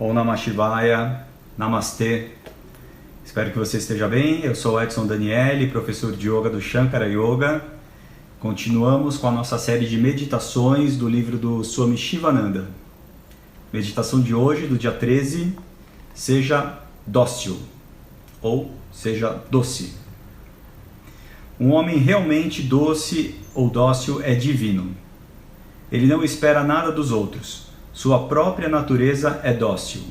Om Namah Shivaya, Namastê. Espero que você esteja bem. Eu sou Edson Daniele, professor de Yoga do Shankara Yoga. Continuamos com a nossa série de meditações do livro do Swami Shivananda. Meditação de hoje, do dia 13, seja dócil, ou seja doce. Um homem realmente doce ou dócil é divino. Ele não espera nada dos outros. Sua própria natureza é dócil.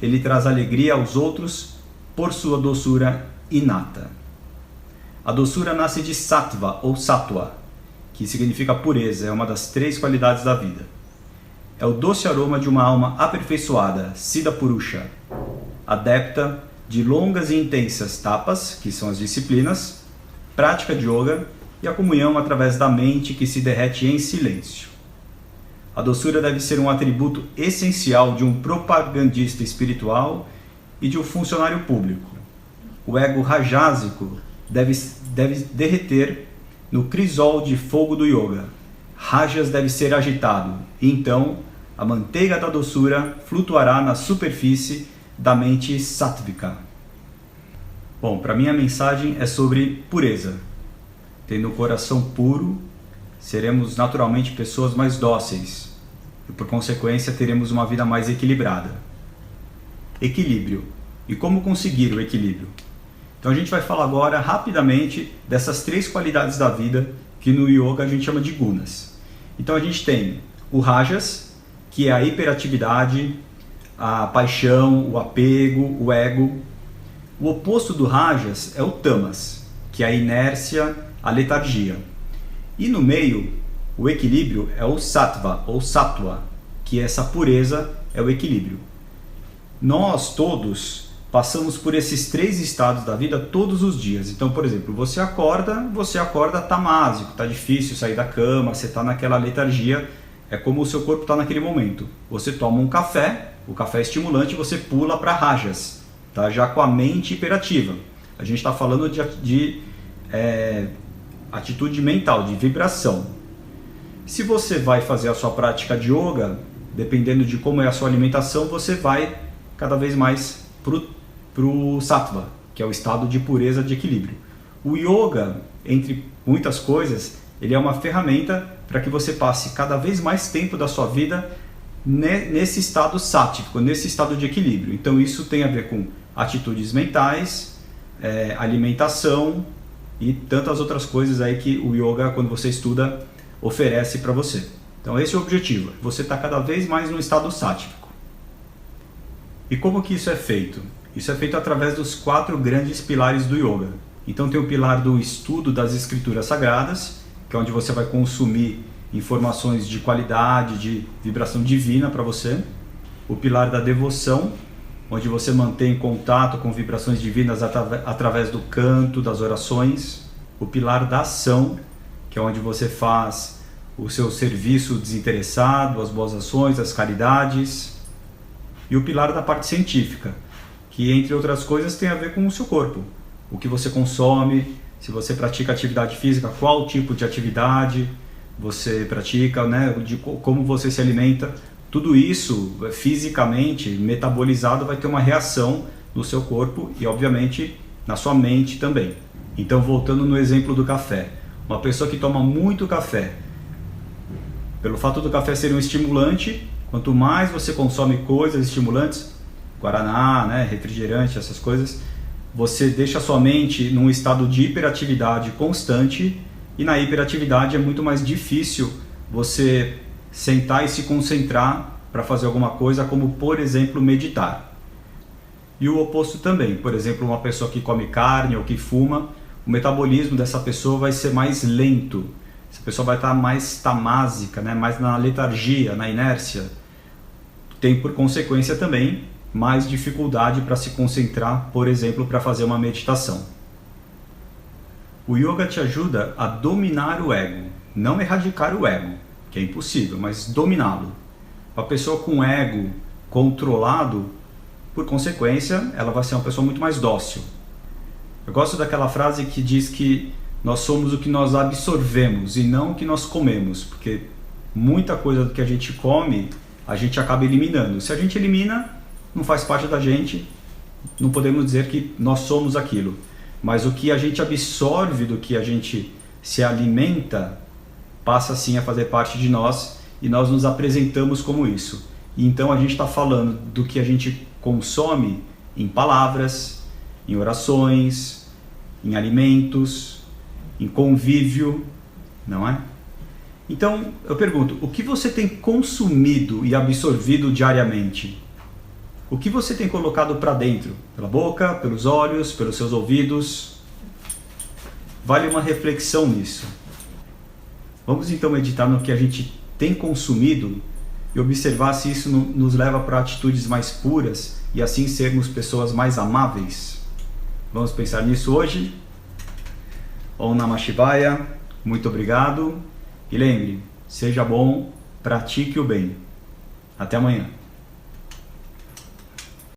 Ele traz alegria aos outros por sua doçura inata. A doçura nasce de sattva ou sattva, que significa pureza, é uma das 3 qualidades da vida. É o doce aroma de uma alma aperfeiçoada, Siddha Purusha, adepta de longas e intensas tapas, que são as disciplinas, prática de yoga e a comunhão através da mente que se derrete em silêncio. A doçura deve ser um atributo essencial de um propagandista espiritual e de um funcionário público. O ego rajásico deve derreter no crisol de fogo do yoga. Rajas deve ser agitado, e então a manteiga da doçura flutuará na superfície da mente sátvica. Bom, para mim a mensagem é sobre pureza. Tendo o coração puro, seremos naturalmente pessoas mais dóceis e, por consequência, teremos uma vida mais equilibrada. Equilíbrio. E como conseguir o equilíbrio? Então a gente vai falar agora rapidamente dessas 3 qualidades da vida que no yoga a gente chama de gunas. Então a gente tem o rajas, que é a hiperatividade, a paixão, o apego, o ego. O oposto do rajas é o tamas, que é a inércia, a letargia. E no meio, o equilíbrio é o sattva ou sattva, que essa pureza é o equilíbrio. Nós todos passamos por esses 3 estados da vida todos os dias. Então, por exemplo, você acorda tamásico, está difícil sair da cama, você está naquela letargia, é como o seu corpo está naquele momento. Você toma um café, o café é estimulante, você pula para rajas, tá? Já com a mente hiperativa. A gente está falando de atitude mental, de vibração. Se você vai fazer a sua prática de yoga, dependendo de como é a sua alimentação, você vai cada vez mais para o sattva, que é o estado de pureza, de equilíbrio. O yoga, entre muitas coisas, ele é uma ferramenta para que você passe cada vez mais tempo da sua vida nesse estado sáttvico, nesse estado de equilíbrio. Então isso tem a ver com atitudes mentais, alimentação e tantas outras coisas aí que o yoga, quando você estuda, oferece para você. Então esse é o objetivo, você está cada vez mais no estado sáttvico. E como que isso é feito? Isso é feito através dos 4 grandes pilares do yoga. Então tem o pilar do estudo das escrituras sagradas, que é onde você vai consumir informações de qualidade, de vibração divina para você. O pilar da devoção, onde você mantém contato com vibrações divinas através do canto, das orações. O pilar da ação, que é onde você faz o seu serviço desinteressado, as boas ações, as caridades. E o pilar da parte científica, que entre outras coisas tem a ver com o seu corpo. O que você consome, se você pratica atividade física, qual tipo de atividade você pratica, né? De como você se alimenta. Tudo isso, fisicamente, metabolizado, vai ter uma reação no seu corpo e, obviamente, na sua mente também. Então, voltando no exemplo do café. Uma pessoa que toma muito café, pelo fato do café ser um estimulante, quanto mais você consome coisas estimulantes, guaraná, né, refrigerante, essas coisas, você deixa a sua mente num estado de hiperatividade constante, e na hiperatividade é muito mais difícil você sentar e se concentrar para fazer alguma coisa, como por exemplo meditar. E o oposto também, por exemplo, uma pessoa que come carne ou que fuma, o metabolismo dessa pessoa vai ser mais lento, essa pessoa vai estar mais tamásica, né? Mais na letargia, na inércia. Tem por consequência também mais dificuldade para se concentrar, por exemplo, para fazer uma meditação. O yoga te ajuda a dominar o ego, não erradicar o ego, que é impossível, mas dominá-lo. A pessoa com ego controlado, por consequência, ela vai ser uma pessoa muito mais dócil. Eu gosto daquela frase que diz que nós somos o que nós absorvemos e não o que nós comemos, porque muita coisa do que a gente come, a gente acaba eliminando. Se a gente elimina, não faz parte da gente, não podemos dizer que nós somos aquilo. Mas o que a gente absorve do que a gente se alimenta passa sim a fazer parte de nós e nós nos apresentamos como isso. E então a gente está falando do que a gente consome em palavras, em orações, em alimentos, em convívio, não é? Então eu pergunto, o que você tem consumido e absorvido diariamente? O que você tem colocado para dentro? Pela boca, pelos olhos, pelos seus ouvidos? Vale uma reflexão nisso. Vamos então meditar no que a gente tem consumido e observar se isso nos leva para atitudes mais puras e assim sermos pessoas mais amáveis. Vamos pensar nisso hoje? Om Namah Shivaya, muito obrigado. E lembre, seja bom, pratique o bem. Até amanhã.